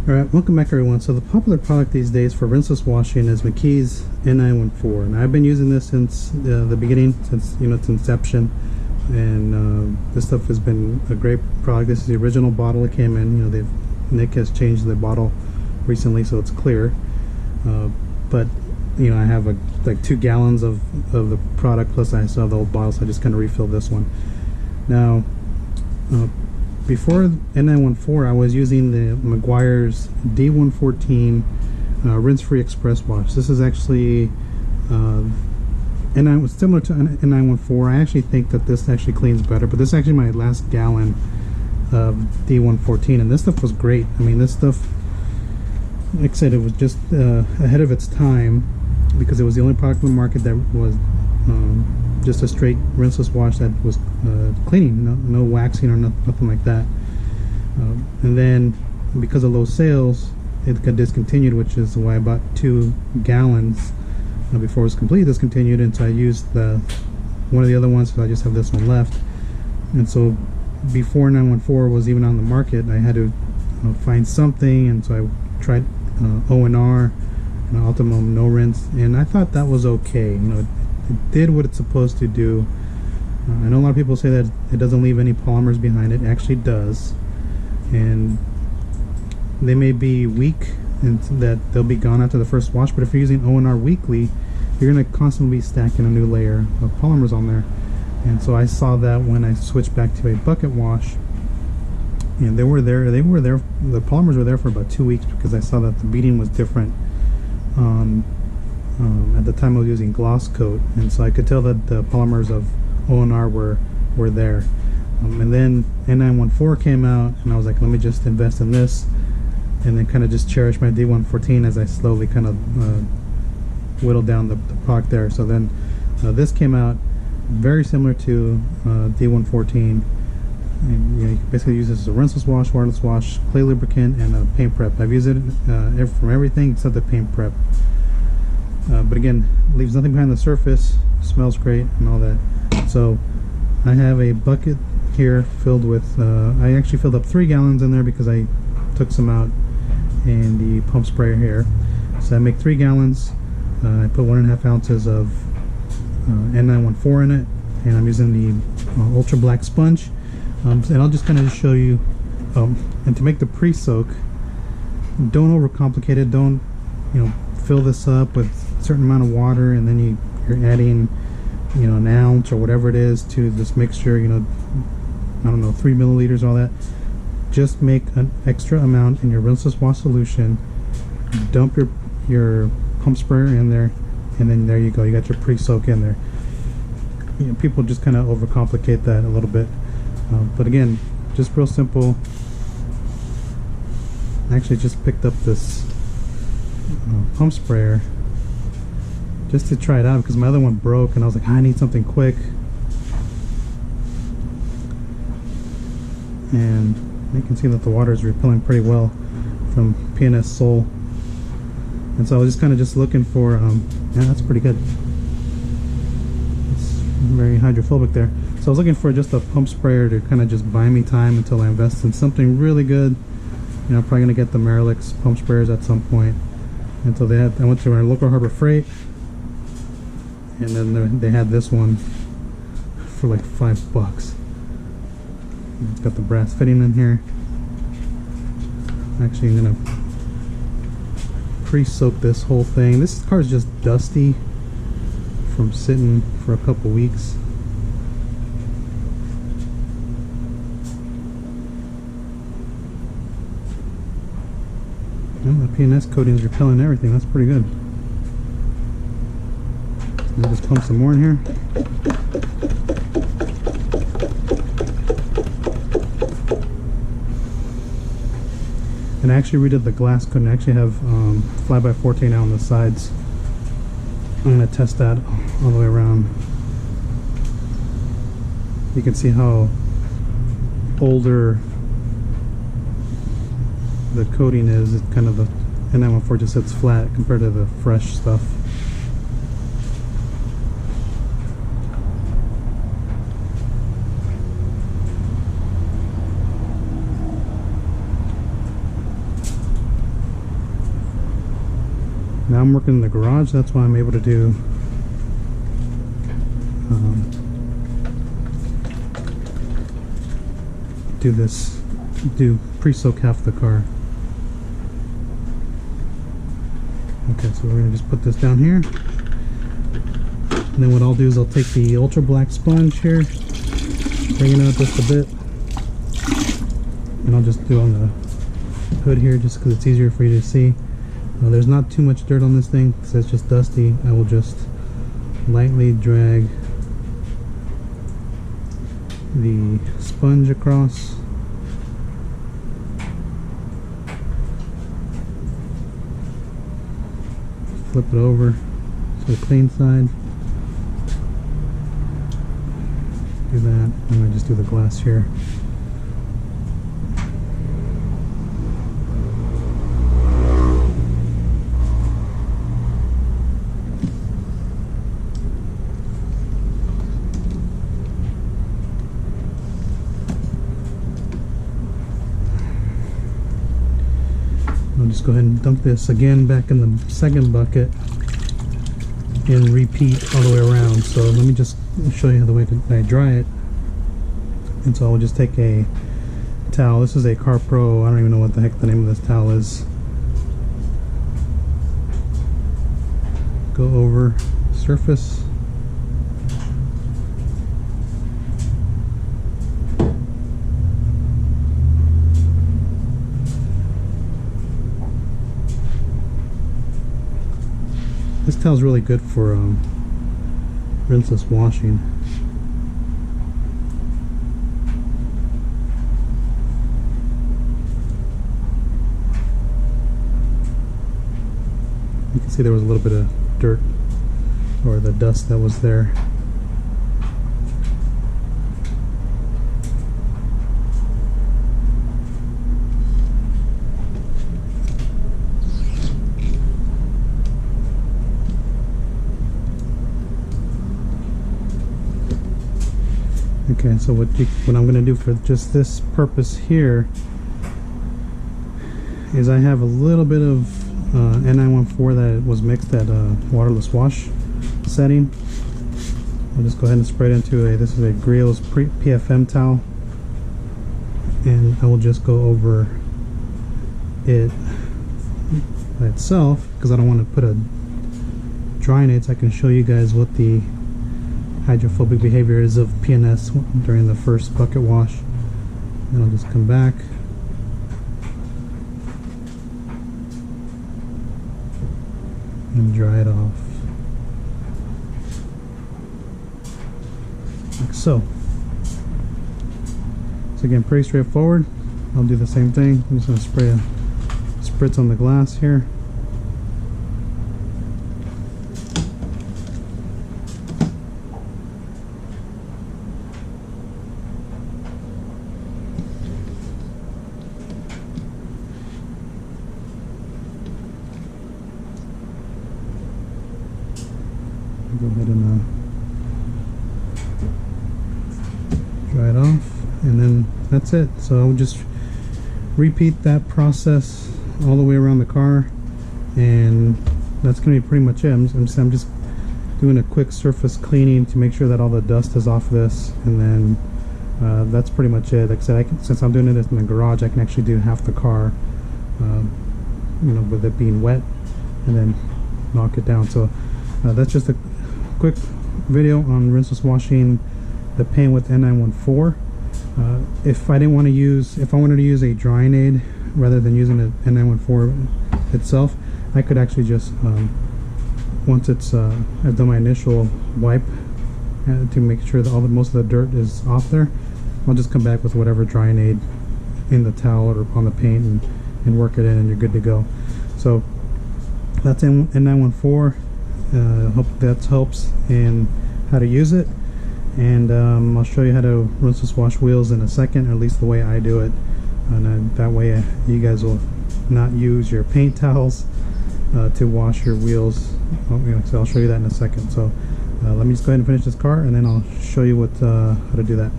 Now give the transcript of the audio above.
Alright, welcome back everyone. So the popular product these days for rinseless washing is McKee's N914, and I've been using this since the beginning, since its inception, and this stuff has been a great product. This is the original bottle it came in. Nick has changed the bottle recently so it's clear, but I have like 2 gallons of the product, plus I still have the old bottle, so I just kind of refilled this one. Now before N914, I was using the McGuire's D114 rinse-free express wash. This is actually similar to N914. I actually think that this actually cleans better, but this is actually my last gallon of D114, and this stuff was great. I mean, this stuff, like I said, it was just ahead of its time, because it was the only product in the market that was just a straight rinseless wash that was cleaning, no waxing or nothing like that. And then because of low sales, it got discontinued, which is why I bought 2 gallons before it was completely discontinued, and so I used one of the other ones, so I just have this one left. And so before N914 was even on the market, I had to find something, and so I tried O&R, Optimum no rinse, and I thought that was okay. It did what it's supposed to do. I know a lot of people say that it doesn't leave any polymers behind. It actually does, and they may be weak and that they'll be gone after the first wash, but if you're using O&R weekly, you're going to constantly be stacking a new layer of polymers on there. And so I saw that when I switched back to a bucket wash, and the polymers were there for about 2 weeks, because I saw that the beading was different. At the time I was using gloss coat, and so I could tell that the polymers of O&R were there. And then N914 came out, and I was like, let me just invest in this, and then kind of just cherish my D114 as I slowly kind of whittled down the product there. So then this came out, very similar to D114, and you can basically use this as a rinseless wash, waterless wash, clay lubricant, and a paint prep. I've used it from everything except the paint prep. But again, leaves nothing behind the surface, smells great and all that. So I have a bucket here filled with, I actually filled up 3 gallons in there because I took some out in the pump sprayer here. So I make 3 gallons. I put 1.5 ounces of N914 in it, and I'm using the ultra black sponge. And I'll just kind of show you, and to make the pre-soak, don't overcomplicate it. Don't fill this up with a certain amount of water, and then you're adding an ounce or whatever it is to this mixture, I don't know, 3 milliliters, all that. Just make an extra amount in your rinseless wash solution, dump your pump sprayer in there, and then there you go, you got your pre-soak in there. People just kind of overcomplicate that a little bit, but again, just real simple. I actually just picked up this pump sprayer just to try it out, because my other one broke, and I was like, I need something quick. And you can see that the water is repelling pretty well from P&S Soul, and so I was just kind of looking for yeah, that's pretty good. It's very hydrophobic there. So I was looking for just a pump sprayer to kind of just buy me time until I invest in something really good. I'm probably gonna get the Marilix pump sprayers at some point. And so I went to our local Harbor Freight, and then they had this one for like $5. It's got the brass fitting in here. Actually, I'm gonna pre-soak this whole thing. This car is just dusty from sitting for a couple weeks. Well, the P&S coating is repelling everything. That's pretty good. Let me just pump some more in here. And I actually redid the glass coating. I actually have fly-by 14 out on the sides. I'm going to test that all the way around. You can see how older the coating is. It's kind of the N914 just sits flat compared to the fresh stuff. Now I'm working in the garage, that's why I'm able to do do pre-soak half the car. Okay, so we're gonna just put this down here, and then what I'll do is I'll take the ultra black sponge here, bring it out just a bit, and I'll just do on the hood here just because it's easier for you to see. There's not too much dirt on this thing because it's just dusty. I will just lightly drag the sponge across. Flip it over to the clean side. Do that, and I just do the glass here. I'll just go ahead and dump this again back in the second bucket and repeat all the way around. So let me just show you the way that I dry it. And so I'll just take a towel. This is a Car Pro. I don't even know what the heck the name of this towel is. Go over surface. This towel is really good for rinseless washing. You can see there was a little bit of dirt or the dust that was there. Okay, so what I'm going to do for just this purpose here is I have a little bit of N914 that was mixed at waterless wash setting. I'll just go ahead and spray it into this is a Griot's PFM towel, and I will just go over it by itself because I don't want to put a drying aid, so I can show you guys what the hydrophobic behavior is of PNS during the first bucket wash. And I'll just come back and dry it off like so. So again, pretty straightforward. I'll do the same thing. I'm just going to spray a spritz on the glass here. Go ahead and dry it off, and then that's it. So I'll just repeat that process all the way around the car, and that's going to be pretty much it. I'm just doing a quick surface cleaning to make sure that all the dust is off this, and then that's pretty much it. Like I said, since I'm doing it in the garage, I can actually do half the car, you know, with it being wet, and then knock it down. So that's just a quick video on rinseless washing the paint with N914. If I wanted to use a drying aid rather than using the N914 itself, I could actually just once it's I've done my initial wipe to make sure that most of the dirt is off there, I'll just come back with whatever drying aid in the towel or on the paint and work it in, and you're good to go. So that's N914. Hope that helps in how to use it, and I'll show you how to rinseless wash wheels in a second, or at least the way I do it, and that way you guys will not use your paint towels to wash your wheels. So I'll show you that in a second. So let me just go ahead and finish this car, and then I'll show you how to do that.